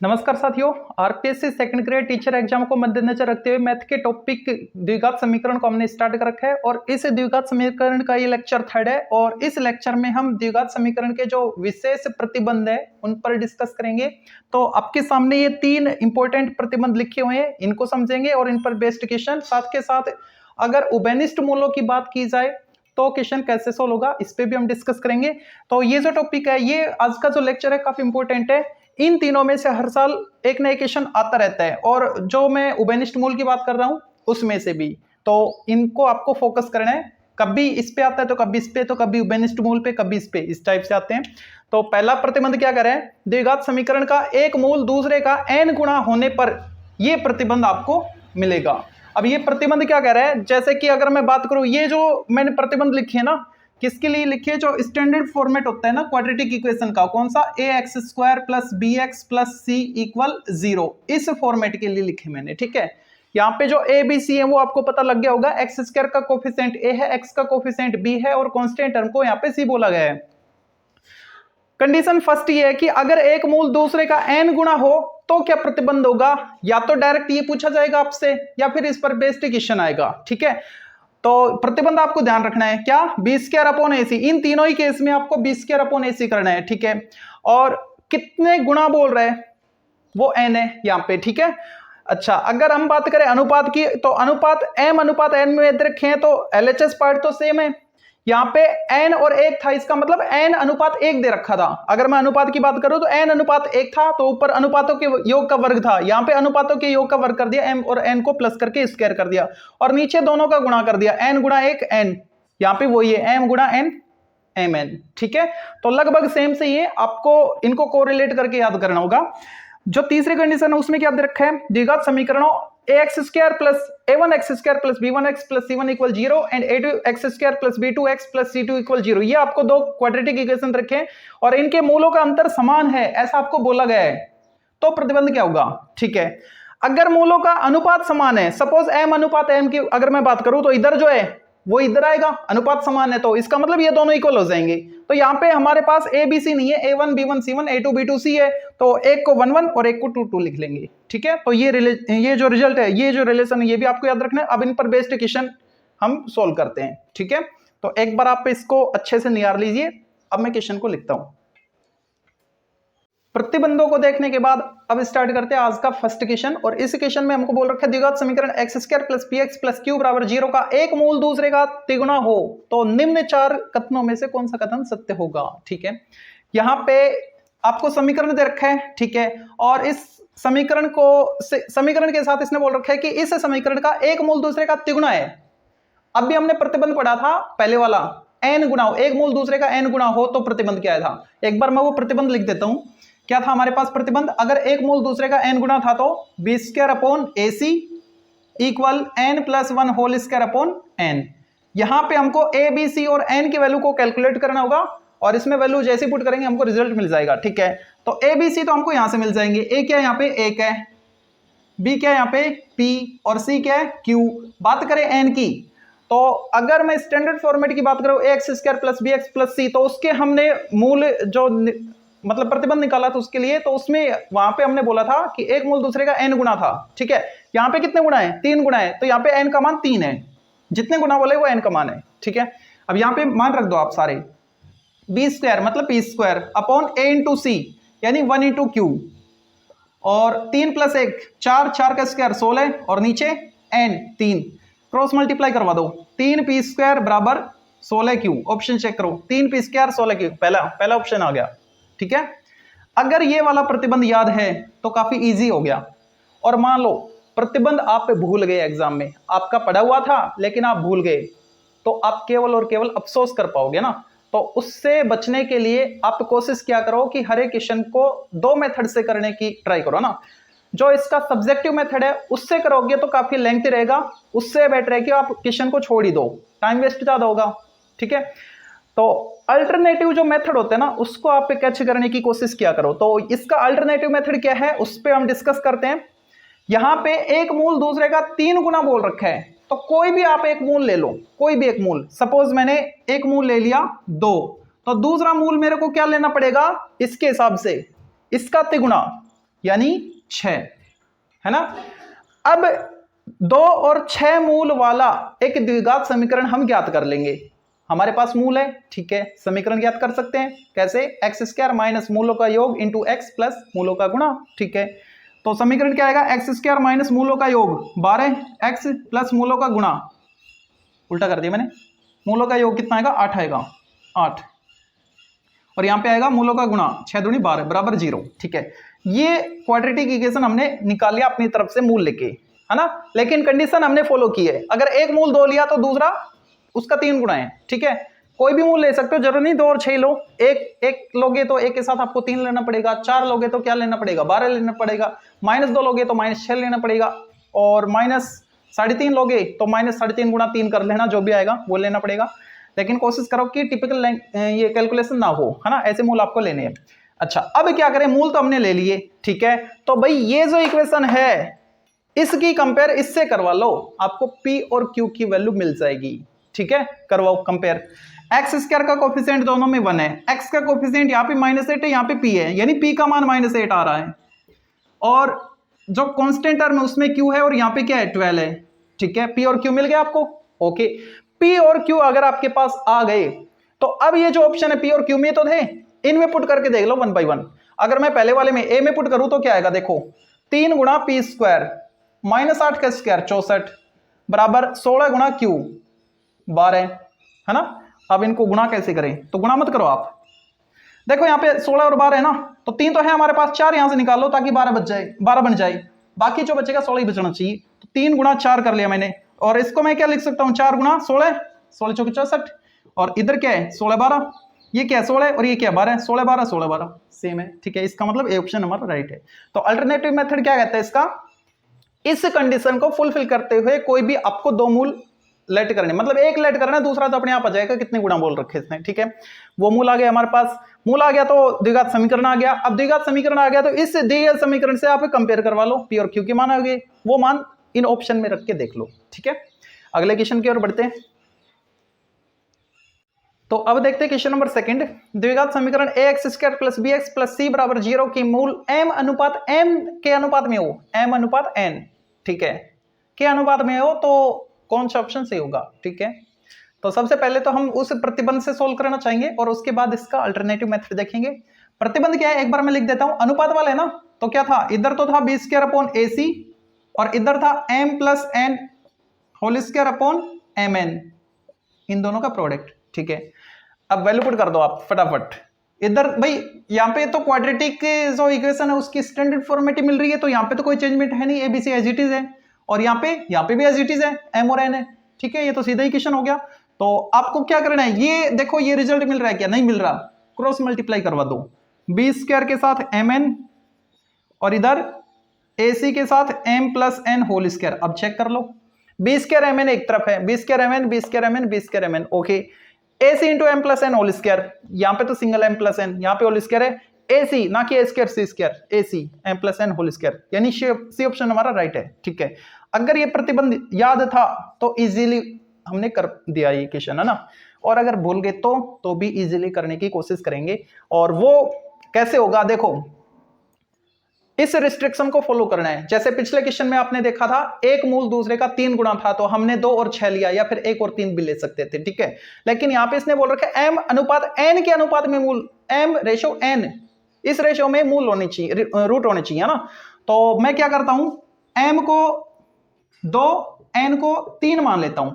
नमस्कार साथियों, RPSC second grade teacher exam को मद्देनजर रखते हुए मैथ के टॉपिक द्विघात समीकरण को हमने स्टार्ट कर रखा है और इस द्विघात समीकरण का ये लेक्चर थर्ड है। और इस लेक्चर में हम द्विघात समीकरण के जो विशेष प्रतिबंध है उन पर डिस्कस करेंगे। तो आपके सामने ये तीन इंपॉर्टेंट प्रतिबंध लिखे हुए हैं, इनको समझेंगे और इन पर बेस्ड क्वेश्चन। साथ के साथ अगर उभयनिष्ठ मूलों की बात की जाए तो क्वेश्चन कैसे सोल्व होगा इस पे भी हम डिस्कस करेंगे। तो ये जो टॉपिक है, ये आज का जो लेक्चर है काफी इंपॉर्टेंट है। इन तीनों में से हर साल एक नया क्वेश्चन आता रहता है और जो मैं उभयनिष्ठ मूल की बात कर रहा हूं उसमें से भी, तो इनको आपको फोकस करना है। कभी इस पे आता है तो कभी इस पे, तो कभी उभयनिष्ठ मूल पे, कभी इस पे, इस टाइप से आते हैं। तो पहला प्रतिबंध क्या करें, द्विघात समीकरण का एक मूल दूसरे का n गुणा होने पर यह प्रतिबंध आपको मिलेगा। अब ये प्रतिबंध क्या कह रहा है, जैसे कि अगर मैं बात करूं, ये जो मैंने प्रतिबंध लिखे है ना, किसके लिए लिखे, जो स्टैंडर्ड फॉर्मेट होता है ना क्वाड्रेटिक इक्वेशन का, कौन सा, ax² + bx + c = 0, इस फॉर्मेट के लिए लिखे मैंने। ठीक है, यहाँ पे जो a b c है वो आपको पता लग गया होगा। x² का कोफिशिएंट a है, x का कोफिशिएंट b है और कांस्टेंट टर्म को यहाँ पे c बोला गया है। कंडीशन फर्स्ट ये है कि अगर एक मूल दूसरे का n गुणा हो तो क्या प्रतिबंध होगा। या तो डायरेक्ट ये पूछा जाएगा आपसे या फिर इस पर बेस्ड क्वेश्चन आएगा। ठीक है, तो प्रतिबंध आपको ध्यान रखना है क्या, b²/ac। इन तीनों ही केस में आपको b²/ac करना है। ठीक है, और कितने गुणा बोल रहे हैं, वो n है यहाँ पे। ठीक है, अच्छा अगर हम बात करें अनुपात की, तो अनुपात m/n में यदि रखें तो LHS पार्ट तो सेम है। यहाँ पे n और 1 था, इसका मतलब n/1 दे रखा था। अगर मैं अनुपात की बात करूं तो n/1 था, तो ऊपर अनुपातों के योग का वर्ग था, यहाँ पे अनुपातों के योग का वर्ग कर दिया, m और n को प्लस करके स्क्वायर कर दिया और नीचे दोनों का गुणा कर दिया, n गुणा 1 n, यहाँ पे वही है m गुणा n mn। ठीक है, तो लगभग सेम से ये आपको इनको कोरिलेट करके याद करना होगा। जो तीसरी कंडीशन है उसमें क्या दे रखा है, द्विघात समीकरणों ax² + a1x² + b1x + c1 = 0 and a2x² + b2x + c2 = 0। ये आपको दो क्वाड्रेटिक इक्वेशन रखे और इनके मूलों का अंतर समान है ऐसा आपको बोला गया है, तो प्रतिबंध क्या होगा। ठीक है, अगर मूलों का अनुपात समान है, सपोज m/m की अगर मैं बात करूं तो इधर जो है वो इधर आएगा, अनुपात समान है तो इसका मतलब ये दोनों इक्वल हो जाएंगे। तो यहाँ पे हमारे पास a b c नहीं है, a1 b1 c1 a2 b2 c है, तो एक को 1 1 और एक को 2 2 लिख लेंगे। ठीक है, तो ये जो रिजल्ट है, ये जो रिलेशन है, ये भी आपको याद रखना है। अब इन पर बेस्ड क्वेश्चन हम सोल्व करते हैं। ठीक है, तो एक बार आप इसको अच्छे से निहार लीजिए। अब मैं क्वेश्चन को लिखता हूं। प्रतिबंधों को देखने के बाद अब स्टार्ट करते हैं आज का फर्स्ट क्वेश्चन। और इस क्वेश्चन में हमको बोल रखा है द्विघात समीकरण x² + px + q = 0 का एक मूल दूसरे का तिगुना हो तो निम्न चार कथनों में से कौन सा कथन सत्य होगा। ठीक है, यहाँ पे आपको समीकरण दे रखा है। ठीक है, और इस समीकरण के साथ इसने बोल रखा है कि इस समीकरण का एक मूल दूसरे का तिगुना है। अब भी हमने प्रतिबंध पढ़ा था पहले वाला, n गुणा हो, एक मूल दूसरे का n गुणा हो तो प्रतिबंध क्या था। एक बार मैं वो प्रतिबंध लिख देता हूं। क्या था हमारे पास प्रतिबंध, अगर एक मूल दूसरे का n गुणा था तो b²/ac = n + 1 whole square n। यहां पे हमको a b c और n की वैल्यू को कैलकुलेट करना होगा और इसमें वैल्यू जैसे पुट करेंगे हमको रिजल्ट मिल जाएगा। ठीक है, तो a b c तो हमको यहां से मिल जाएंगे। a क्या है यहाँ पे 1 है, b क्या है यहाँ पे p और c क्या है q। बात करें n की, तो अगर मैं स्टैंडर्ड फॉर्मेट की बात करूं ax² + bx + c, तो उसके हमने मूल जो मतलब प्रतिबंध निकाला था उसके लिए, तो उसमें वहां पे हमने बोला था कि एक मूल दूसरे का n गुणा था। ठीक है, यहाँ पे कितने गुणा है, 3 गुणा है, तो यहाँ पे n का मान 3 है, जितने गुणा बोले वो n का मान है। ठीक है, अब यहाँ पे मान रख दो आप सारे, b² मतलब p² a × c यानी 1 × q और 3 + 1 4, 4 का स्क्वायर 16 और नीचे n 3, क्रॉस मल्टीप्लाई करवा दो, 3p² = 16q। ऑप्शन चेक करो, 3p² 16q, पहला ऑप्शन आ गया। ठीक है, अगर ये वाला प्रतिबंध याद है तो काफी इजी हो गया। और मान लो प्रतिबंध आप भूल गए, एग्जाम में आपका पढ़ा हुआ था लेकिन आप भूल गए, तो आप केवल और केवल अफसोस कर पाओगे ना। तो उससे बचने के लिए आप कोशिश क्या करो कि हर एक क्वेश्चन को 2 मेथड से करने की ट्राई करो ना। जो इसका सब्जेक्टिव मेथड है उससे करोगे तो काफी लेंथी रहेगा, उससे बेटर है कि आप क्वेश्चन को छोड़ ही दो, टाइम वेस्ट ज्यादा होगा। ठीक है, तो अल्टरनेटिव जो मेथड होते हैं ना उसको आप कैच करने की कोशिश किया करो। तो इसका अल्टरनेटिव मेथड क्या है उस पर हम डिस्कस करते हैं। यहां पे एक मूल दूसरे का 3 गुना बोल रखा है, तो कोई भी आप एक मूल ले लो, कोई भी एक मूल। सपोज मैंने एक मूल ले लिया 2, तो दूसरा मूल मेरे को क्या लेना पड़ेगा, इसके हिसाब से इसका तिगुना। यानी 6, है ना। अब 2 और 6 मूल वाला एक द्विघात समीकरण हम ज्ञात कर लेंगे। हमारे पास मूल है, ठीक है, समीकरण ज्ञात कर सकते हैं कैसे, एक्स स्क्वायर माइनस मूलों का योग इंटू एक्स प्लस मूलों का गुणा, ठीक है। तो समीकरण क्या आएगा, एक्स स्क्वायर माइनस मूलों का योग 12 एक्स प्लस मूलों का गुणा, उल्टा कर दिया मैंने, मूलों का योग कितना आएगा 8 आएगा, 8, और यहां पे आएगा मूलों का गुणा 6 दूनी 12 बराबर 0, ठीक है। ये क्वाड्रेटिक इक्वेशन हमने निकाल लिया अपनी तरफ से मूल लेके, है ना, लेकिन कंडीशन हमने फॉलो की है, अगर एक मूल 2 लिया तो दूसरा उसका 3 गुना है, ठीक है। कोई भी मूल ले सकते हो, जरूर नहीं 2 और 6 लो, एक लोगे तो एक के साथ आपको 3 लेना पड़ेगा, 4 लोगे तो क्या लेना पड़ेगा 12 लेना पड़ेगा, -2 लोगे तो -6 लेना पड़ेगा, और -3.5 लोगे तो -3.5 गुणा 3 कर लेना, जो भी आएगा वो लेना पड़ेगा। लेकिन कोशिश करो कि टिपिकल ये कैलकुलेशन ना हो, है ना, ऐसे मूल आपको लेने हैं। अच्छा, अब क्या करें, मूल तो हमने ले लिए, ठीक है, तो भाई ये जो इक्वेशन है इसकी कंपेयर इससे करवा लो, आपको P और Q की वैल्यू मिल जाएगी, ठीक है, करवाओ कंपेयर। एक्स स्क्वायर का कोफिशिएंट दोनों में 1 है, एक्स का कोफिशिएंट यहाँ पे -8 है, यहाँ पे P है, यानी P का मान -8 आ रहा है, और जो कांस्टेंट टर्म है उसमें Q है, और यहाँ पे क्या है 12 है, ठीक है। P और Q मिल गया आपको, ओके। P और Q अगर आपके पास आ गए तो अब ये जो ऑप्शन है P और Q में तो थे, इनमें पुट करके देख लो 1 बाई 1। अगर मैं पहले वाले में A में पुट करूं तो क्या आएगा, देखो 3 गुणा P स्क्वायर -8 का स्क्वायर 64 बराबर 16 गुणा Q 12, है ना। अब इनको गुणा कैसे करें, तो गुणा मत करो आप, देखो यहाँ पे 16 और 12 है ना, तो 3 तो है हमारे पास, 4 यहां से निकाल लो ताकि 12 बच जाए, 12 बन जाए, बाकी जो बचेगा 16 ही बचना चाहिए। तो 3 गुणा 4 कर लिया मैंने, और इसको मैं क्या लिख सकता हूं, 4 गुणा 16, 16 चौके 64, और इधर क्या है 16 12, ये क्या है 16 और ये क्या 12, 16 12 16 12 सेम है, ठीक है। इसका मतलब ए ऑप्शन हमारा राइट है। तो अल्टरनेटिव मेथड क्या कहता है इसका, इस कंडीशन को फुलफिल करते हुए कोई भी आपको 2 मूल लेट करने, मतलब एक लेट करना है, दूसरा तो अपने आप आ जाएगा कितने गुणा बोल रखे इसने, ठीक है। वो मूल आ गया हमारे पास, मूल आ गया तो द्विघात समीकरण आ गया। अब द्विघात समीकरण आ गया तो इस दिए गए समीकरण से आप कंपेयर करवा लो, P और Q के मान आ गए, वो मान इन ऑप्शन में रख के देख लो, ठीक है। अगले क्वेश्चन की ओर बढ़ते हैं। तो अब देखते हैं क्वेश्चन नंबर 2, द्विघात समीकरण ax² + bx + c बराबर 0 की मूल m अनुपात m के अनुपात में हो, m अनुपात n, ठीक है, के अनुपात में हो तो कौन सा ऑप्शन सही होगा, ठीक है। तो सबसे पहले तो हम उस प्रतिबंध से सोल्व करना चाहेंगे और उसके बाद इसका अल्टरनेटिव मेथड देखेंगे। प्रतिबंध क्या है एक बार मैं लिख देता हूं, अनुपात वाला है ना, तो क्या था, इधर तो था b² / ac और इधर था m + n होल² / mn, इन दोनों का प्रोडक्ट, ठीक है। अब वैल्यू पुट कर दो आप फटाफट, इधर भाई यहाँ पे तो क्वाड्रेटिक जो इक्वेशन है उसकी स्टैंडर्ड फॉर्मेट मिल रही है, तो यहाँ पे तो कोई चेंजमेंट है नहीं, एबीसी एज इट इज है, और यहाँ पे भी एज इट इज है, m और n है, ठीक है। ये तो सीधा इक्वेशन हो गया। तो आपको क्या करना है, ये देखो ये रिजल्ट मिल रहा है क्या, नहीं मिल रहा, क्रॉस मल्टीप्लाई करवा दो, b² के साथ mn और इधर ac के साथ m + n होल², अब चेक कर लो, b² mn एक तरफ है, b² mn b² mn b² mn, okay, ac into m + n होल², यहाँ पे तो सिंगल m + n, यहाँ पे होल² है, ac ना कि a² c², ac m + n होल², यानी सी ऑप्शन हमारा राइट है, ठीक है। अगर ये प्रतिबंध याद था तो इजीली हमने कर दिया ये क्वेश्चन, है ना, और अगर भूल गए तो भी इजीली करने की कोशिश करेंगे। और वो कैसे होगा, देखो इस रिस्ट्रिक्शन को फॉलो करना है, जैसे पिछले क्वेश्चन में आपने देखा था एक मूल दूसरे का 3 गुना था, तो हमने 2 और 6 लिया, या फिर 1 और 3 भी ले सकते थे, ठीक है। लेकिन यहाँ पे इसने बोल रखा है m अनुपात n के अनुपात में मूल, m रेशो n, इस रेशो में मूल होने चाहिए, रूट होने चाहिए, है ना। तो मैं क्या करता हूं, m को 2 n को 3 मान लेता हूं,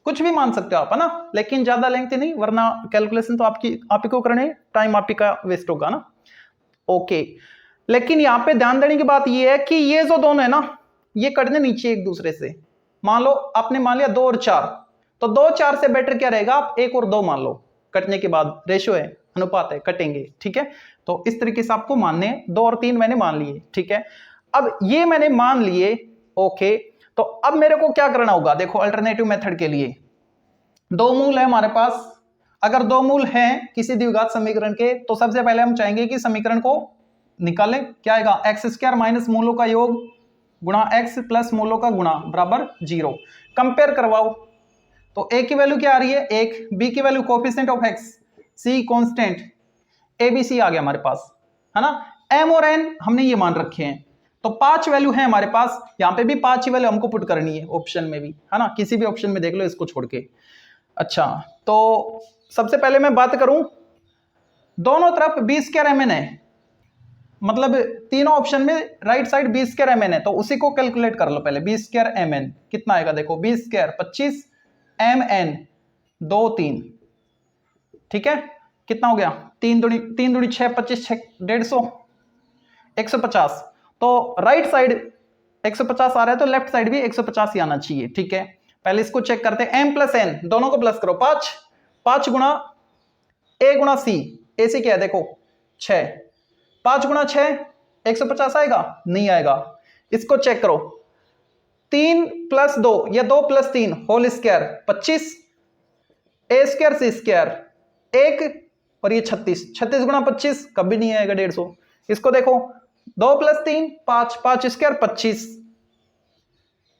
कुछ भी मान सकते हो आप, है ना, लेकिन ज्यादा लेंथी नहीं, वरना कैलकुलेशन तो आप ही को करने, टाइम आप ही का वेस्ट होगा ना, ओके। लेकिन यहां पे ध्यान देने की बात ये है कि ये जो दोनों है ना, ये कटने नीचे एक दूसरे से, मान लो आपने मान लिया 2 और 4, तो 2 4 से बेटर क्या रहेगा, आप 1 और 2 मान लो, कटने के बाद रेशो है, अनुपात है, कटेंगे, ठीक है। तो इस तरीके से आपको मानने, 2 और 3 मैंने मान लिए, ठीक है। अब ये मैंने मान लिए, ओके, तो अब मेरे को क्या करना होगा, देखो अल्टरनेटिव मेथड के लिए 2 मूल है हमारे पास, अगर 2 मूल हैं किसी द्विघात समीकरण के, तो सबसे पहले हम चाहेंगे कि समीकरण को निकालें, क्या आएगा, x² माइनस मूलों का योग गुणा x प्लस मूलों का गुणा बराबर 0, कंपेयर करवाओ, तो a की वैल्यू क्या आ रही है 1, b की value coefficient of x, c constant, abc आ गया हमारे पास, है ना। m और n हमने ये मान रखे हैं, तो 5 वैल्यू है हमारे पास, यहां पे भी 5 ही वैल्यू हमको पुट करनी है, ऑप्शन में भी है ना, किसी भी ऑप्शन में देख लो इसको छोड़ के। अच्छा, तो सबसे पहले मैं बात करूं, दोनों तरफ b² mn है, मतलब तीनों ऑप्शन में राइट साइड b² mn है, तो उसी को कैलकुलेट कर लो पहले। b² mn कितना आएगा, देखो b² 25 mn 2 3, ठीक है, कितना हो गया, 3 दूनी 6, 25 6 150 150। तो राइट साइड 150 आ रहा है, तो लेफ्ट साइड भी 150 ही आना चाहिए, ठीक है। पहले इसको चेक करते हैं, m प्लस n दोनों को प्लस करो, 5 गुणा a गुणा c, ac क्या है देखो 6, 5 गुणा 6 150 आएगा, नहीं आएगा। इसको चेक करो, 3 प्लस 2 या 2 plus 3 whole square 25, a square c square 1 और ये 36 गुणा 25 कभी नहीं आएगा 150। इसको देखो, 2 प्लस 3 5, 5 स्क्वायर 25,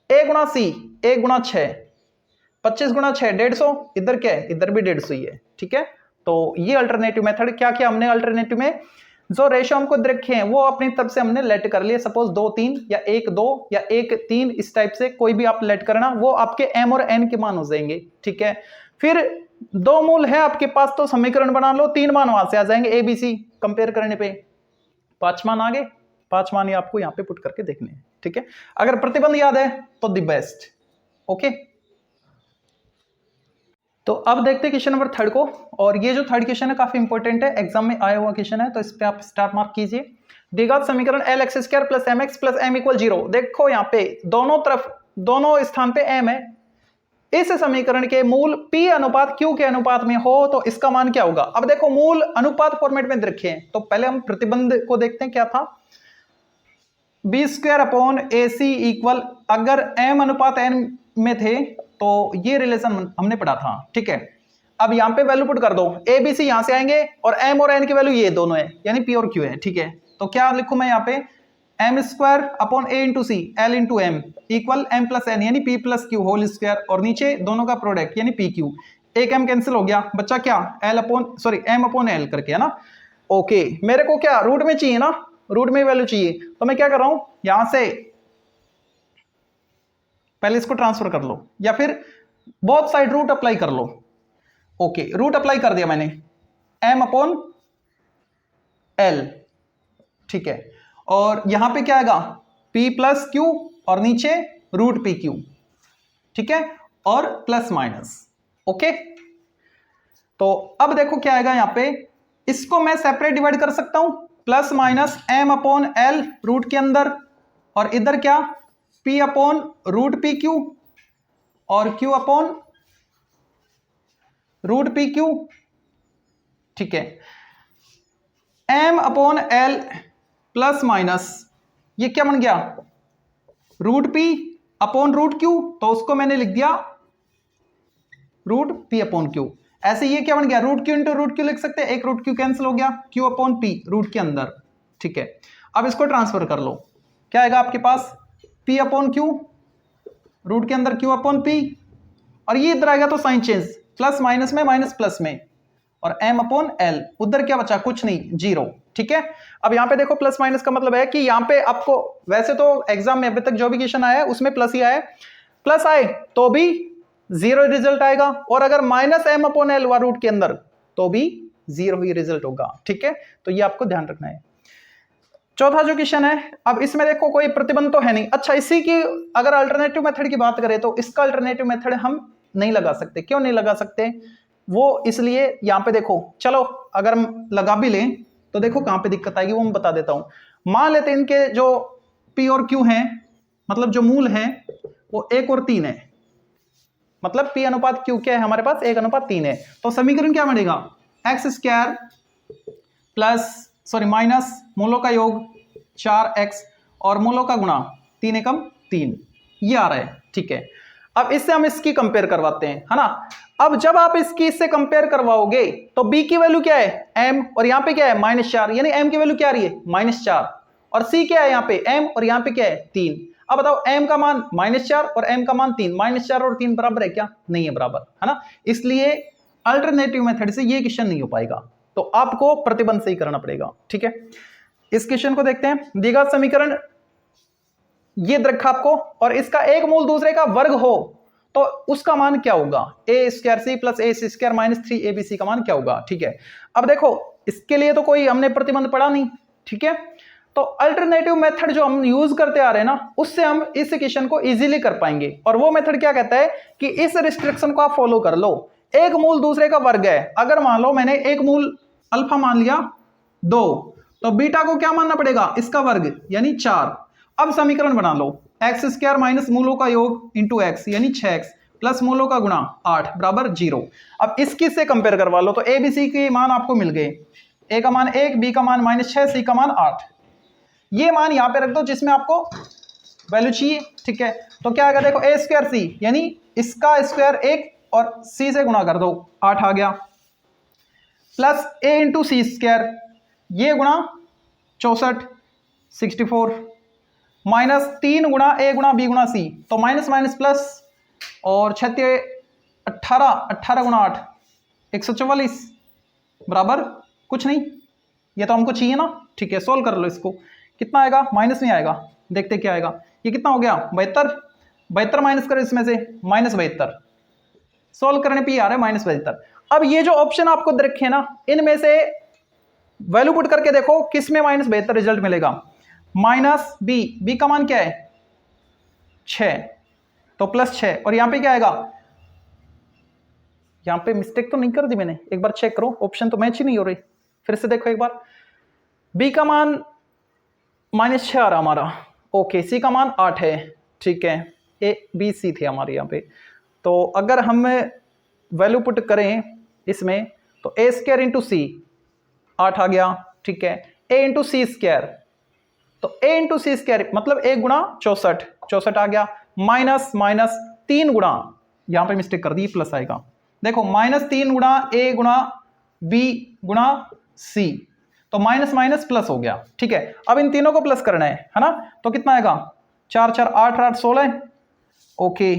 a गुणा c 1 गुणा 6, 25 गुणा 6 150, इधर क्या है, इधर भी 150 ही है, ठीक है। तो ये अल्टरनेटिव मेथड, क्या किया हमने अल्टरनेटिव में, जो रेशो हमको रखे हैं वो अपनी तरफ से हमने लेट कर लिए, सपोज 2 3 या 1 2 या 1 3, इस टाइप से कोई भी आप लेट करना, वो आपके m और n के मान हो जाएंगे, ठीक है। फिर 2 मूल है आपके पास, तो समीकरण बना लो, 3 मान वहां से आ जाएंगे, a b c कंपेयर करने पे 5 मान आ गए, 5 मान ही आपको यहाँ पे पुट करके देखने हैं, ठीक है। अगर प्रतिबंध याद है तो द बेस्ट, ओके। तो अब देखते हैं क्वेश्चन नंबर 3 को, और ये जो थर्ड क्वेश्चन है काफी इंपॉर्टेंट है, एग्जाम में आया हुआ क्वेश्चन है, तो इस पे आप स्टार मार्क कीजिए। द्विघात समीकरण lx² plus mx plus m equal 0, देखो यहाँ पे दोनों तरफ, दोनों स्थान पे m है, इस समीकरण के मूल p अनुपात q के अनुपात में हो तो इसका मान क्या होगा। अब देखो मूल अनुपात फॉर्मेट में रखे हैं, तो पहले हम प्रतिबंध को देखते हैं, क्या था, b² अपॉन ac इक्वल, अगर m अनुपात n में थे तो ये रिलेशन हमने पढ़ा था, ठीक है। अब यहां पे वैल्यू पुट कर दो, a b c यहां से आएंगे और m और n की वैल्यू ये दोनों है, यानी p और q है, ठीक है। तो क्या लिखूं मैं यहाँ पे, m² upon a into c l into m equal m plus n यानी p plus q whole square, और नीचे दोनों का प्रोडक्ट यानी p q, एक m कैंसिल हो गया, बच्चा क्या m अपॉन l करके, है ना। ओके, मेरे को क्या रूट में चाहिए ना, रूट में वैल्यू चाहिए, तो मैं क्या कर रहा हूं, यहां से पहले इसको ट्रांसफर कर लो, या फिर बोथ साइड रूट अप्लाई कर लो। ओके, रूट अप्लाई कर दिया मैंने, m अपॉन l, ठीक है, और यहां पे क्या आएगा, p प्लस q और नीचे रूट पी क्यू, ठीक है, और प्लस माइनस, ओके। तो अब देखो क्या आएगा यहां पे, इसको मैं सेपरेट डिवाइड कर सकता हूं, plus minus m upon l root के अंदर, और इधर क्या, p upon root p q और q upon root p q, ठीक है। m upon l plus minus, ये क्या बन गया, root p upon root q, तो उसको मैंने लिख दिया रूट p अपॉन q। ऐसे ये क्या बन गया, root q into root q लिख सकते हैं, एक रूट q कैंसिल हो गया, q अपॉन p रूट के अंदर, ठीक है। अब इसको ट्रांसफर कर लो, क्या आएगा आपके पास, p अपॉन q रूट के अंदर q अपॉन p, और ये इधर आएगा तो साइन चेंज, प्लस माइनस में माइनस प्लस में, और m अपॉन l, उधर क्या बचा, कुछ नहीं, 0, ठीक है। अब यहां पे देखो प्लस माइनस का मतलब है कि यहां पे आपको, वैसे तो एग्जाम में अभी तक जो भी क्वेश्चन आया है उसमें प्लस ही आया है, प्लस आए तो भी 0 रिजल्ट आएगा, और अगर माइनस m अपॉन l हुआ रूट के अंदर तो भी 0 ही रिजल्ट होगा, ठीक है। तो ये आपको ध्यान रखना है। चौथा जो क्वेश्चन है, अब इसमें देखो कोई प्रतिबंध तो है नहीं। अच्छा, इसी की अगर अल्टरनेटिव मेथड की बात करें तो इसका अल्टरनेटिव मेथड हम नहीं लगा सकते। क्यों नहीं लगा सकते, वो इसलिए, यहां पे देखो, चलो अगर हम लगा भी लें तो देखो कहां पे दिक्कत आएगी वो मैं बता देता हूं। मान लेते हैं इनके जो p और q हैं, मतलब जो मूल हैं वो 1 और 3 है, मतलब p अनुपात q क्या है हमारे पास, 1:3 है। तो समीकरण क्या बनेगा, x² प्लस माइनस मूलों का योग 4x और मूलों का गुणा 3 एकम 3, ये आ रहा है, ठीक है। अब इससे हम इसकी कंपेयर करवाते हैं, है ना। अब जब आप इसकी इससे कंपेयर करवाओगे तो b की वैल्यू क्या है, m, और यहां पे क्या है -4, यानी m की वैल्यू क्या आ रही है -4, और c क्या है यहाँ पे m, और यहाँ पे क्या है 3। अब बताओ m का मान -4 और m का मान 3, -4 और 3 बराबर है क्या, नहीं है बराबर, है ना। इसलिए अल्टरनेटिव मेथड से ये क्वेश्चन नहीं हो पाएगा, तो आपको प्रतिबंध से ही करना पड़ेगा, ठीक है। इस क्वेश्चन को देखते हैं। द्विघात समीकरण ये रखा आपको और इसका एक मूल दूसरे का वर्ग हो तो उसका मान क्या होगा, ए स्क्वायर सी प्लस ए सी स्क्वायर माइनस 3abc का मान क्या होगा। ठीक है, अब देखो इसके लिए तो कोई हमने प्रतिबंध पढ़ा नहीं। ठीक है, तो अल्टरनेटिव मेथड जो हम यूज करते आ रहे हैं ना, उससे हम इस इक्वेशन को इजीली कर पाएंगे। और वो मेथड क्या कहता है कि इस रिस्ट्रिक्शन को आप फॉलो कर लो, एक मूल दूसरे का वर्ग है। अगर मान लो मैंने एक मूल अल्फा मान लिया 2, तो बीटा को क्या मानना पड़ेगा, इसका वर्ग यानी 4। अब समीकरण बना लो, एक्स स्क्वायर माइनस मूलों का योग इंटू एक्स यानी 6x प्लस मूलों का गुणा 8 बराबर 0। अब इसकी से कंपेयर करवा लो तो ए बी सी के मान आपको मिल गए, ए का मान 1, बी का मान -6, सी का मान 8। ये मान यहां पे रख दो जिसमें आपको वैल्यू चाहिए। ठीक है, तो क्या आएगा देखो, ए स्क्वायर सी यानी इसका स्क्वायर 1 और सी से गुणा कर दो 8 आ गया, प्लस ए इंटू सी स्क्वायर ये गुणा 64 64 माइनस 3 गुणा ए गुणा बी गुणा सी, तो माइनस माइनस प्लस और 36 18 18 गुणा 8 144 बराबर कुछ नहीं, ये तो हमको चाहिए ना। ठीक है, सोल्व कर लो इसको, कितना आएगा, माइनस नहीं आएगा, देखते क्या आएगा। ये कितना हो गया 72, 72 माइनस करो इसमें से -72, सोल्व करने पे आ रहा है -72। अब ये जो ऑप्शन आपको दे रखे हैं ना, इनमें से वैल्यू पुट करके देखो किस में -72 रिजल्ट मिलेगा। माइनस बी, बी का मान क्या है 6, तो +6 और यहां पे क्या आएगा, यहां पे मिस्टेक तो नहीं कर दी मैंने, एक बार चेक करो, ऑप्शन तो मैच ही नहीं हो रही, फिर से देखो एक बार। बी का मान -6 आ रहा हमारा, ओके, सी का मान 8 है। ठीक है, ए बी सी थे हमारे यहाँ पे, तो अगर हम वैल्यू पुट करें इसमें तो ए स्क्वायर इंटू सी 8 आ गया। ठीक है, ए इंटू सी स्क्वायर, तो ए इंटू सी स्क्वायर मतलब 1 गुणा 64 64 आ गया, माइनस माइनस 3 गुणा, यहां पे मिस्टेक कर दी, प्लस आएगा, देखो -3 गुणा ए गुणा बी गुणा सी, तो माइनस माइनस प्लस हो गया। ठीक है, अब इन तीनों को प्लस करना है ना, तो कितना आएगा 4 4 8 8 16, ओके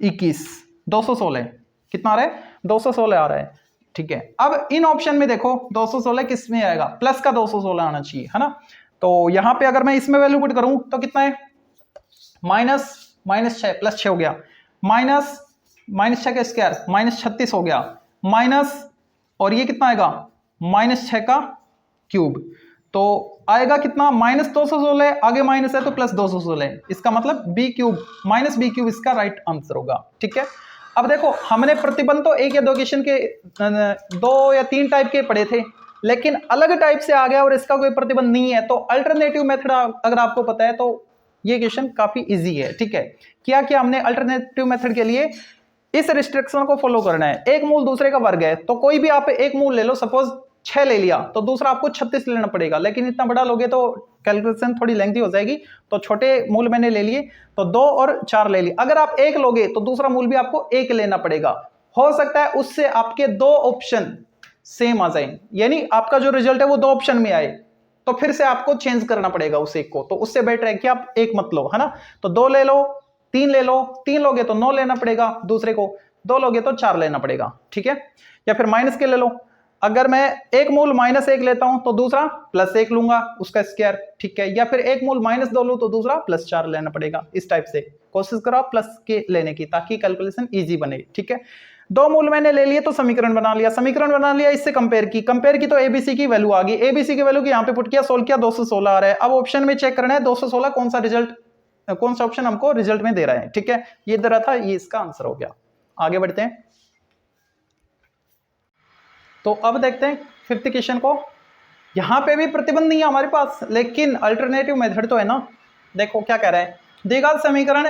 21 216, कितना आ रहा है 216 आ रहा है। ठीक है, अब इन ऑप्शन में देखो 216 किस में आएगा, प्लस का 216 आना चाहिए, है ना। तो यहां पे अगर मैं इसमें वैल्यू पुट करूं तो कितना है, -6 प्लस 6 हो गया, -6 का स्क्वायर -36 हो गया, माइनस और ये कितना आएगा -6 का क्यूब, तो आएगा कितना -216, आगे माइनस है तो +216, इसका मतलब बी क्यूब -b क्यूब इसका राइट आंसर होगा। ठीक है, अब देखो हमने प्रतिबंध तो 1 या 2 क्वेश्चन के 2 या 3 टाइप के पढ़े थे, लेकिन अलग टाइप से आ गया और इसका कोई प्रतिबंध नहीं है, तो अल्टरनेटिव मेथड अगर आपको पता है तो ये क्वेश्चन काफी इजी है। ठीक है, क्या क्या हमने अल्टरनेटिव मेथड के लिए इस रिस्ट्रिक्शन को फॉलो करना है, एक मूल दूसरे का वर्ग है, तो कोई भी आप एक मूल ले लो, सपोज 6 ले लिया तो दूसरा आपको 36 लेना पड़ेगा, लेकिन इतना बड़ा लोगे तो कैलकुलेशन थोड़ी लेंथी हो जाएगी, तो छोटे मूल मैंने ले लिए, तो 2 और 4 ले लिए। अगर आप 1 लोगे तो दूसरा मूल भी आपको 1 लेना पड़ेगा, हो सकता है उससे आपके 2 ऑप्शन सेम आ जाए, यानी आपका जो रिजल्ट है वो 2 ऑप्शन में आए, तो फिर से आपको चेंज करना पड़ेगा उस एक को, तो उससे बेटर है कि आप एक मत लो, है ना। तो 2 ले लो, 3 ले लो, 3 लोगे तो 9 लेना पड़ेगा दूसरे को, 2 लोगे तो 4 लेना पड़ेगा। ठीक है, या फिर माइनस के ले लो, अगर मैं एक मूल -1 लेता हूं तो दूसरा +1 लूंगा उसका स्क्वायर। ठीक है, या फिर एक मूल -2 लूं तो दूसरा +4 लेना पड़ेगा। इस टाइप से कोशिश करो प्लस के लेने की, ताकि कैलकुलेशन इजी बने। ठीक है, 2 मूल मैंने ले लिए तो समीकरण बना लिया, इससे कंपेयर की तो एबीसी की वैल्यू आ गई, एबीसी की वैल्यू की यहां पे पुट किया, सोल्व किया, 216 आ रहा है। अब ऑप्शन में चेक करना है 216 कौन सा ऑप्शन हमको रिजल्ट में दे रहा है। ठीक है, ये दे रहा था, ये इसका आंसर हो गया। आगे बढ़ते हैं, तो अब देखते हैं 5th क्वेश्चन को। यहां पे भी प्रतिबंध नहीं है हमारे पास, लेकिन अल्टरनेटिव मेथड तो है ना। देखो क्या कह रहा है, द्विघात समीकरण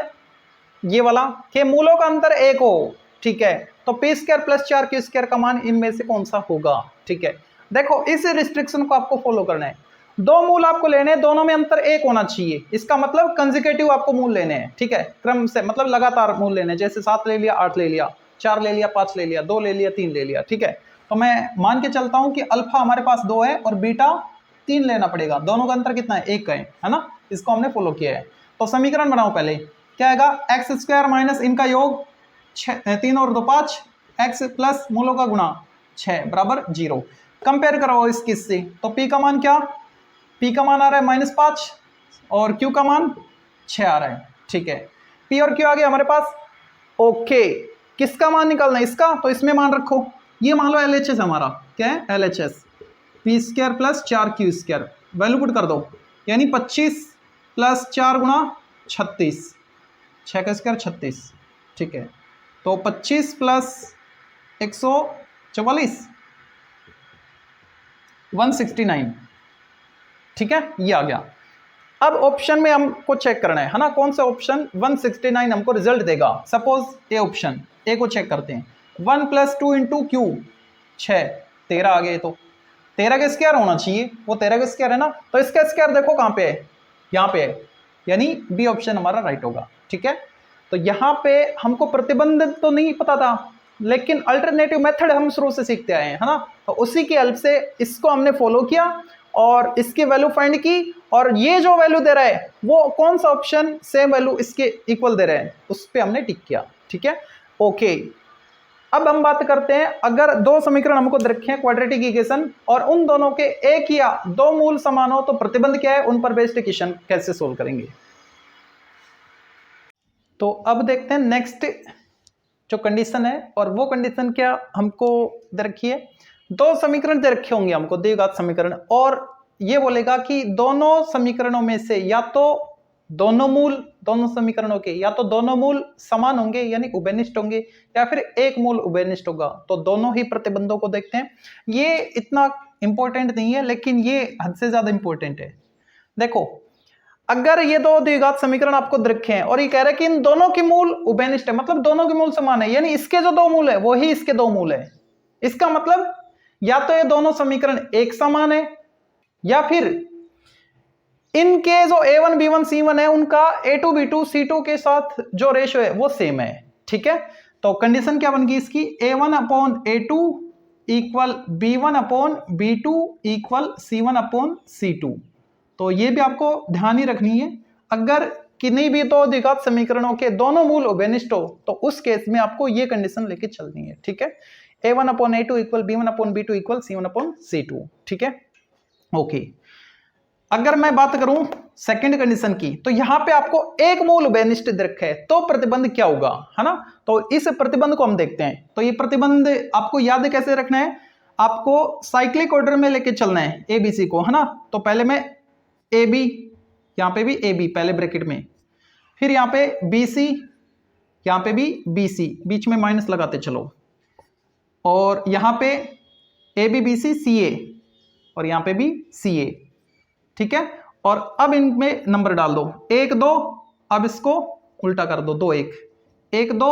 ये वाला के मूलों का अंतर 1 हो। ठीक है, तो p square plus 4q square का मान इनमें से कौन सा होगा। ठीक है, देखो इस रिस्ट्रिक्शन को आपको फॉलो करना है, 2 मूल आपको लेने हैं, दोनों में अंतर 1 होना चाहिए, इसका मतलब कंसेक्यूटिव आपको मूल लेने हैं। ठीक है, क्रम से मतलब लगातार मूल लेने हैं, जैसे 7 ले लिया, 8 ले लिया, 4 ले लिया, 5 ले लिया, 2 ले लिया, 3 ले लिया। ठीक है, तो मैं मान के चलता हूं कि अल्फा हमारे पास 2 है और बीटा 3 लेना पड़ेगा, दोनों का अंतर कितना है 1 का है ना, इसको हमने फॉलो किया है। तो समीकरण बनाओ पहले, क्या आएगा एक्स स्क्वायर माइनस इनका योग 3 और 2 5, एक्स प्लस मूलों का गुणा 6 बराबर 0। कंपेयर करो इस किस से, तो p का मान क्या P का मान आ रहा है -5 और Q का मान 6 आ रहा है, ठीक है। P और Q आ गया हमारे पास। ओके, किसका मान निकालना है? इसका, तो इसमें मान रखो, ये मान लो LHS हमारा, क्या है LHS, P² + 4Q², value put कर दो, यानी 25 + 4 × 36, 6 का स्क्वायर 36, ठीक है। तो 25 + 144 169, ठीक है, ये आ गया। अब ऑप्शन में हमको चेक करना है ना, कौन सा ऑप्शन 169 हमको रिजल्ट देगा। सपोज ए ऑप्शन, ए को चेक करते हैं। 1 + 2 × Q 6, 13 आ गए, तो 13 का स्क्वायर होना चाहिए, वो 13 का स्क्वायर है ना, तो इसका स्क्वायर देखो कहाँ पे है, यहाँ पे है, यानी बी ऑप्शन हमारा राइट होगा, ठीक है। तो यहाँ पे हमको प्रतिबंध तो नहीं पता था, लेकिन अल्टरनेटिव मेथड हम शुरू से सीखते आए हैं, है ना, तो उसी की हेल्प से इसको हमने फॉलो किया और इसकी वैल्यू फाइंड की, और ये जो वैल्यू दे रहा है वो कौन सा ऑप्शन सेम वैल्यू इसके इक्वल दे रहा है, उस पर हमने टिक किया, ठीक है। ओके, अब हम बात करते हैं, अगर दो समीकरण हमको दे रखे हैं क्वाड्रेटिक इक्वेशन और उन दोनों के एक या दो मूल समान हो तो प्रतिबंध क्या है, उन पर बेस्ड इक्वेशन कैसे सोल्व करेंगे। तो अब देखते हैं नेक्स्ट जो कंडीशन है, और वो कंडीशन क्या हमको दे रखी है, दो समीकरण दे रखे होंगे हमको, द्विघात समीकरण, और ये बोलेगा कि दोनों समीकरणों में से या तो दोनों मूल, दोनों समीकरणों के या तो दोनों मूल समान होंगे यानी उभयनिष्ठ होंगे, या फिर एक मूल उभयनिष्ठ होगा। तो दोनों ही प्रतिबंधों को देखते हैं। ये इतना इंपॉर्टेंट नहीं है, लेकिन ये हद से ज्यादा इंपॉर्टेंट है। देखो, अगर ये दो द्विघात समीकरण आपको रखे हैं और ये कह रहे हैं कि इन दोनों के मूल उभयनिष्ठ है, मतलब दोनों के मूल समान है, यानी इसके जो दो मूल है वो ही इसके दो मूल है। इसका मतलब या तो ये दोनों समीकरण एक समान है, या फिर इनके जो A1 B1 C1 है उनका A2 B2 C2 के साथ जो रेशियो है वो सेम है, ठीक है। तो कंडीशन क्या बन गई इसकी, A1/A2 = B1/B2 = C1/C2। तो ये भी आपको ध्यान ही रखनी है, अगर किन्हीं भी दो द्विघात समीकरणों के दोनों मूल उभयनिष्ठ हो तो उस केस में आपको ये कंडीशन लेके चलनी है, ठीक है। A1/A2 = B1/B2 = C1/C2, ठीक है। ओके, अगर मैं बात करूं सेकंड कंडीशन की, तो यहां पे आपको एक मूल उभयनिष्ठ रखा है, तो प्रतिबंध क्या होगा, है ना। तो इस प्रतिबंध को हम देखते हैं। तो ये प्रतिबंध आपको याद कैसे रखना है, आपको साइक्लिक ऑर्डर में लेके चलना है ABC को, है ना। तो पहले मैं AB, यहां पे भी AB पहले ब्रैकेट में, फिर यहां पे BC, यहां पे भी BC, बीच में माइनस लगाते चलो, और यहां पे ABBC CA, और यहां पे भी CA, ठीक है। और अब इनमें नंबर डाल दो 1 2, अब इसको उल्टा कर दो 2 1 1 2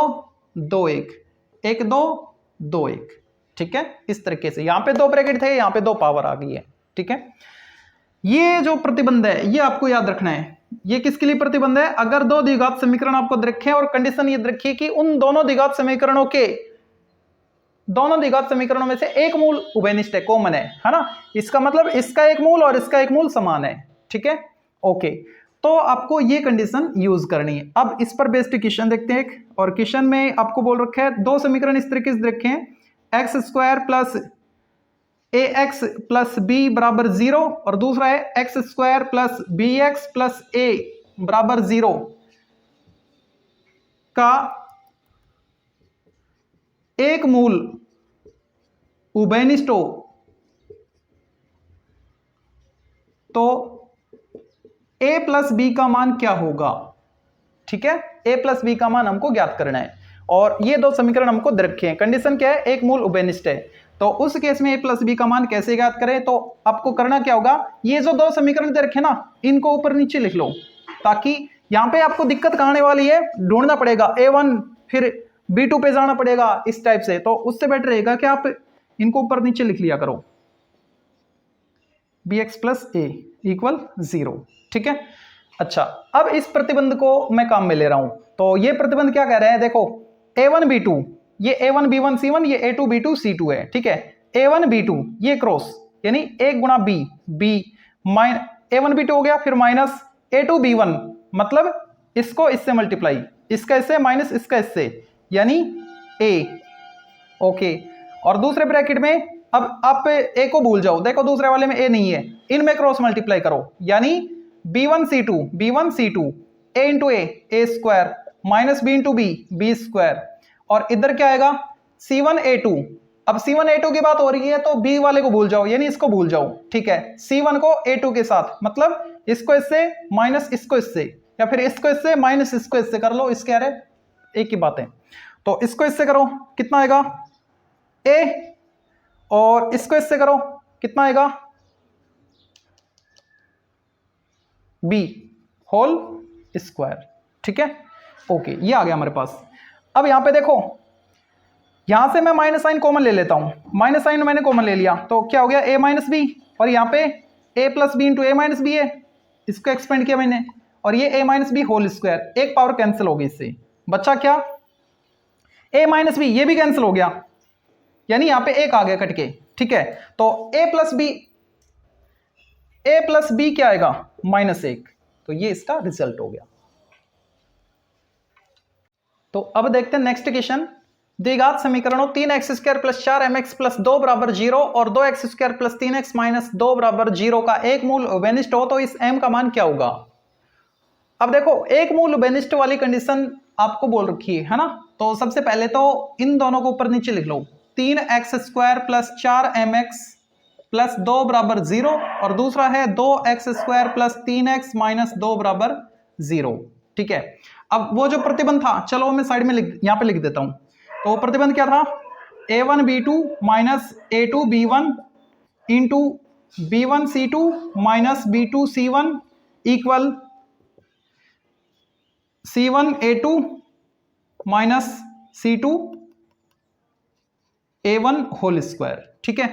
2 1 1 2 2 1, ठीक है। इस तरीके से यहां पे दो ब्रैकेट थे, यहां पे दो पावर आ गई है, ठीक है। ये जो प्रतिबंध है ये आपको याद रखना है। ये किसके लिए प्रतिबंध है, अगर दो द्विघात समीकरण आपको रखे और कंडीशन ये रखिए कि उन दोनों द्विघात समीकरणों के दोनों द्विघात समीकरणों में से एक मूल उभयनिष्ठ है, कॉमन है ना। इसका मतलब इसका एक मूल और इसका एक मूल समान है, ठीक है। ओके, तो आपको ये कंडीशन यूज करनी है। अब इस पर बेस्ड क्वेश्चन देखते हैं, और क्वेश्चन में आपको बोल रखा है दो समीकरण इस तरीके से रखे हैं, x² + ax + b = 0, और दूसरा है x² + bx + a = 0 का एक मूल उभयनिष्ठ हो तो a + b का मान क्या होगा, ठीक है। a + b का मान हमको ज्ञात करना है, और ये दो समीकरण हमको दे रखे हैं। कंडीशन क्या है, एक मूल उभयनिष्ठ है, तो उस केस में a + b का मान कैसे ज्ञात करें। तो आपको करना क्या होगा, ये जो दो समीकरण दे रखे ना इनको ऊपर नीचे लिख लो, ताकि यहां पे आपको दिक्कत कहां आने वाली है, ढूंढना पड़ेगा A1 फिर B2 पे जाना पड़ेगा इस टाइप से। तो उससे बेटर रहेगा कि आप इनको ऊपर नीचे लिख लिया करो, bx + a = 0, ठीक है। अच्छा, अब इस प्रतिबंध को मैं काम में ले रहा हूं, तो ये प्रतिबंध क्या कह रहे हैं, देखो A1 B2, ये A1 B1 C1, ये A2 B2 C2 है, ठीक है। A1 B2 ये क्रॉस यानी 1 × B, B A1 B2 हो गया, फिर माइनस A2 B1, मतलब इसको इससे मल्टीप्लाई, इसका इससे माइनस इसका इससे, यानी A, ओके। और दूसरे ब्रैकेट में अब आप ए को भूल जाओ, देखो दूसरे वाले में ए नहीं है, इनमें क्रॉस मल्टीप्लाई करो, यानी b1c2 a into a square minus b into b square, और इधर क्या आएगा c1a2। अब c1a2 की बात हो रही है तो b वाले को भूल जाओ, यानी इसको भूल जाओ, ठीक है, c1 को a2 के साथ, मतलब इसको इससे माइनस इसको इससे, या फिर इसको इससे माइनस इसको इससे कर लो, इसके अरे एक ही बात है। तो इसको इससे करो, कितना आएगा a, और इसको इससे करो, कितना आएगा b होल स्क्वायर, ठीक है, ओके, ये आ गया हमारे पास। अब यहां पे देखो, यहां से मैं माइनस साइन कॉमन ले लेता हूं, माइनस साइन मैंने कॉमन ले लिया तो क्या हो गया a माइनस बी, और यहाँ पे a plus b into a minus b है, इसको एक्सपेंड किया मैंने, और ये a minus b whole square, एक पावर कैंसिल होगी इससे, बच्चा क्या a माइनस बी, ये भी कैंसिल हो गया, यानी यहां पे एक आ गया कट के, ठीक है। तो a प्लस बी क्या आएगा -1, तो ये इसका रिजल्ट हो गया। तो अब देखते हैं नेक्स्ट क्वेश्चन। द्विघात समीकरणों 3x² + 4mx + 2 = 0 और 2x² + 3x - 2 = 0 का एक मूल वेनिष्ठ हो तो इस m का मान क्या होगा। अब देखो, एक मूल वेनिष्ठ वाली कंडीशन आपको बोल रखी है ना, तो सबसे पहले तो इन दोनों को ऊपर नीचे लिख लो, 3x² + 4mx + 2 = 0, और दूसरा है 2x² + 3x - 2 = 0, ठीक है। अब वो जो प्रतिबंध था, चलो मैं साइड में यहां पे लिख देता हूं। तो प्रतिबंध क्या था, a1 b2 - a2 b1 into b1 c2 - b2 c1 equal c1 a2 - c2 a1 whole square, ठीक है।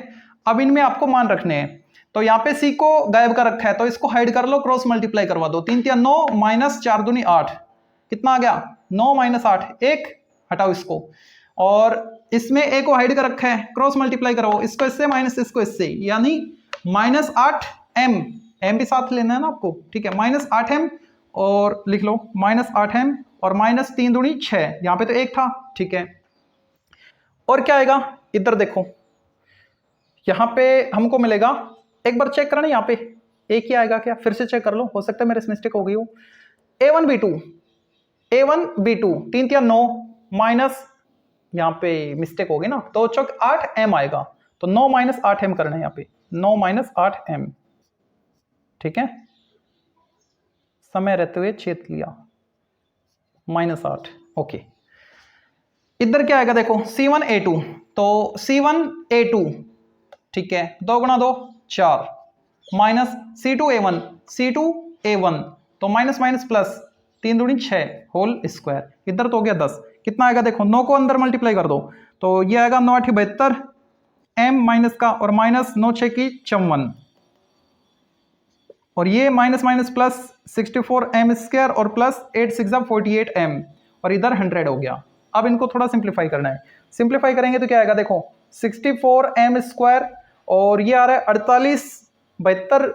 अब इनमें आपको मान रखने हैं, तो यहाँ पे c को गायब कर रखा है तो इसको हाइड कर लो, क्रॉस मल्टीप्लाई करवा दो, 3 × 9 - 4 दूनी 8, कितना आ गया 9 - 8, एक हटाओ इसको, और इसमें a को हाइड कर रखा है, क्रॉस मल्टीप्लाई करो, इसको इससे माइनस इसको इससे, यानी -8m, m भी साथ लेना है ना आपको, ठीक है, -8m, और लिख लो -8m, और -3 दूनी 6, यहाँ पे तो एक था, ठीक है। और क्या आएगा, इधर देखो, यहाँ पे हमको मिलेगा, एक बार चेक करना, यहाँ पे एक ही आएगा क्या, फिर से चेक कर लो, हो सकता है मेरे से मिस्टेक हो गई हो। a1 b2 3 × 9 माइनस, यहाँ पे मिस्टेक होगी ना, तो 8m आएगा, तो 9 - 8m करना है यहाँ पे, 9 - 8m, ठीक है, समय रहते हुए छेद लिया, -8, ओके। इधर क्या आएगा देखो, c1 a2, तो c1 a2, ठीक है, 2 × 2 4, माइनस c2 a1, तो माइनस माइनस प्लस, 3 दूनी 6 होल स्क्वायर, इधर तो हो गया 10, कितना आएगा देखो, 9 को अंदर मल्टीप्लाई कर दो, तो ये आएगा 9 × 8 = 72 m माइनस का, और माइनस 9 × 6 = 54, और ये माइनस माइनस प्लस 64m² और प्लस 8 × 6 = 48m, और इधर 100 हो गया। अब इनको थोड़ा सिंप्लीफाई करना है, सिंप्लीफाई करेंगे तो क्या आएगा देखो, 64m² और ये आ रहा है 48, 72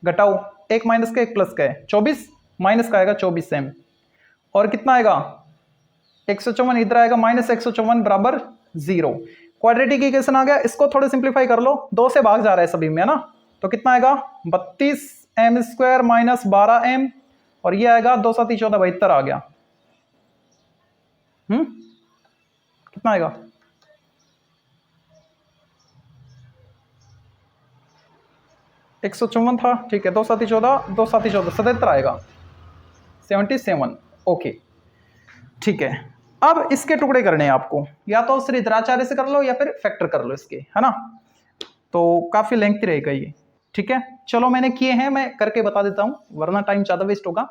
घटाओ, एक माइनस का एक प्लस का है, 24 माइनस का आएगा 24m, और कितना आएगा 154, इधर आएगा -154 = 0। क्वाड्रेटिक इक्वेशन आ गया, इसको थोड़ा सिंप्लीफाई कर लो, 2 से भाग जा रहा है सभी में, है ना, तो कितना आएगा 32m² - 12m, और ये आएगा 2 × 7 = 14, 72 आ गया। कितना आएगा 154 था, ठीक है, 2 × 7 = 14, 2 × 7 = 14, 77 आएगा, 77, ओके, ठीक है। अब इसके टुकड़े करने हैं आपको, या तो श्रीधराचार्य से कर लो या फिर फैक्टर कर लो इसके, है ना, तो काफी लेंथी रहेगा ये, ठीक है। चलो मैंने किए हैं, मैं करके बता देता हूं वरना टाइम ज्यादा वेस्ट होगा।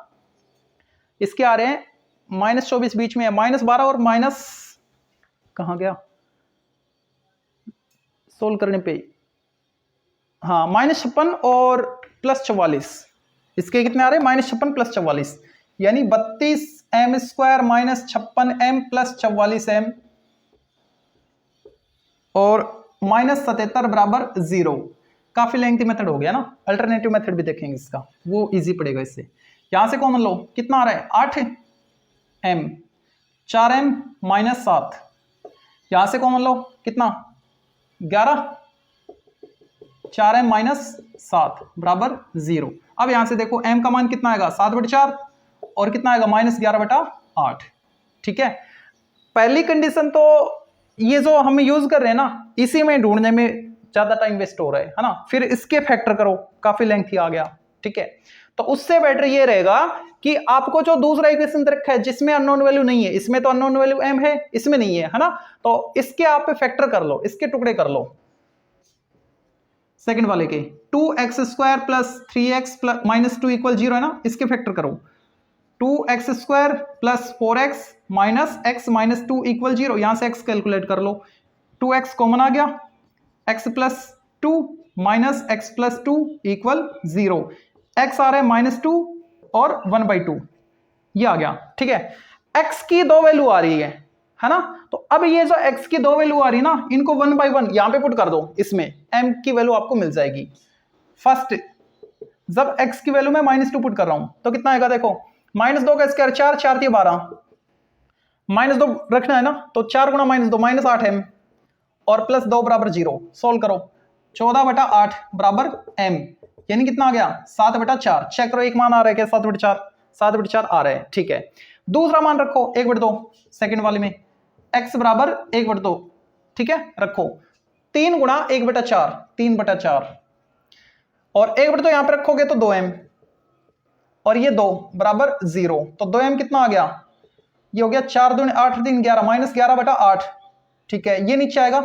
इसके आ रहे हैं -24 बीच में है, -12 और माइनस कहां गया, सोल्व करने पे, हाँ, -56 और +44, इसके कितने आ रहे हैं -56 + 44, यानी 32m² - 56m + 44m और -77 = 0। काफी लेंथी मेथड हो गया ना, अल्टरनेटिव मेथड भी देखेंगे इसका, वो इजी पड़ेगा इससे। यहां से कॉमन लो, कितना आ रहा है 8m, 4m - 7, यहां से कॉमन लो, कितना 11, 4m माइनस 7 बराबर 0। अब यहां से देखो m का मान कितना आएगा 7/4 और कितना आएगा -11/8। ठीक है, पहली कंडीशन तो ये जो हम यूज कर रहे हैं ना, इसी में ढूंढने में ज्यादा टाइम वेस्ट हो रहा है ना। फिर इसके फैक्टर करो, काफी लेंथी आ गया। ठीक है, तो उससे बेटर ये रहेगा कि आपको जो दूसरा इक्वेशन रखा है जिसमें अननोन वैल्यू नहीं है, इसमें तो अननोन वैल्यू m है, इसमें नहीं है, है ना, तो इसके आप फैक्टर कर लो, इसके टुकड़े कर लो सेकंड वाले के। 2x² plus 3x minus 2 equal 0 है ना, इसके फैक्टर करो। 2x² plus 4x minus x minus 2 equal 0, यहां से x कैलकुलेट कर लो। 2x कॉमन आ गया, x plus 2 minus x plus 2 equal 0, x आ रहा है -2 और 1/2, ये आ गया। ठीक है, x की दो वैल्यू आ रही है ना, तो अब ये जो x की दो वैल्यू आ रही ना, इनको 1/1 यहां पे पुट कर दो, इसमें m की वैल्यू आपको मिल जाएगी। फर्स्ट जब x की वैल्यू में -2 पुट कर रहा हूं तो कितना आएगा, देखो -2 का स्क्वायर 4, 4 × 12, -2 रखना है ना, तो 4 × -2 -8m और प्लस 2 बराबर 0। सोल्व करो, 14/8 बराबर m, यानी कितना आ गया 7/4। चेक करो एक मान आ रहा है क्या 7/4, 7/4 आ रहा है। ठीक है, दूसरा मान रखो 1/2 सेकंड वाले में, x बराबर 1/2। ठीक है, रखो 3 × 1/4 3/4 और 1/2 यहां पे रखोगे तो 2m और ये 2 बराबर 0, तो 2m कितना आ गया, ये हो गया 4 दूनी 8 3 11 -11/8। ठीक है, ये नीचे आएगा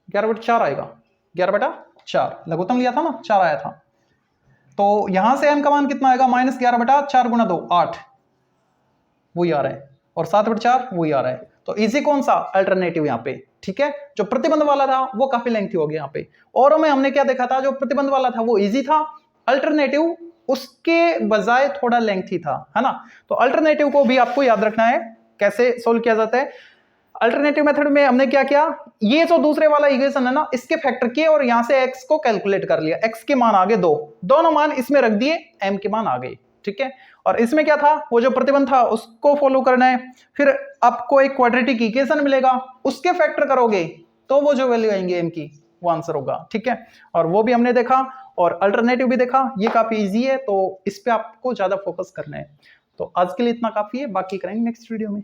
11/4 आएगा, 11/4 लघुत्तम लिया था ना, 4 आया था, तो यहां से m का मान कितना आएगा -11/4 × 2 8, वही आ रहा है, और 7/4 वही आ रहा है। तो इजी कौन सा, अल्टरनेटिव यहाँ पे। ठीक है, जो प्रतिबंध वाला था वो काफी लेंथी हो गया यहाँ पे, और में हमने क्या देखा था, जो प्रतिबंध वाला था वो इजी था, अल्टरनेटिव उसके बजाय थोड़ा लेंथी था, है ना। तो अल्टरनेटिव को भी आपको याद रखना है कैसे सोल्व किया जाता है। अल्टरनेटिव मेथड में हमने क्या किया, ये जो दूसरे वाला इक्वेशन है ना, इसके फैक्टर किए और यहां से x को कैलकुलेट कर लिया, x के मान आ गए 2, दोनों मान इसमें रख दिए, m के मान आ गए। ठीक है, और इसमें क्या था, वो जो प्रतिबंध था उसको फॉलो करना है, फिर आपको एक क्वाड्रेटिक इक्वेशन मिलेगा, उसके फैक्टर करोगे तो वो जो वैल्यू आएंगे m की वो आंसर होगा। ठीक है, और वो भी हमने देखा और अल्टरनेटिव भी देखा, ये काफी इजी है, तो इस पे आपको ज्यादा फोकस करना है। तो आज के लिए इतना काफी है, बाकी करेंगे नेक्स्ट वीडियो में।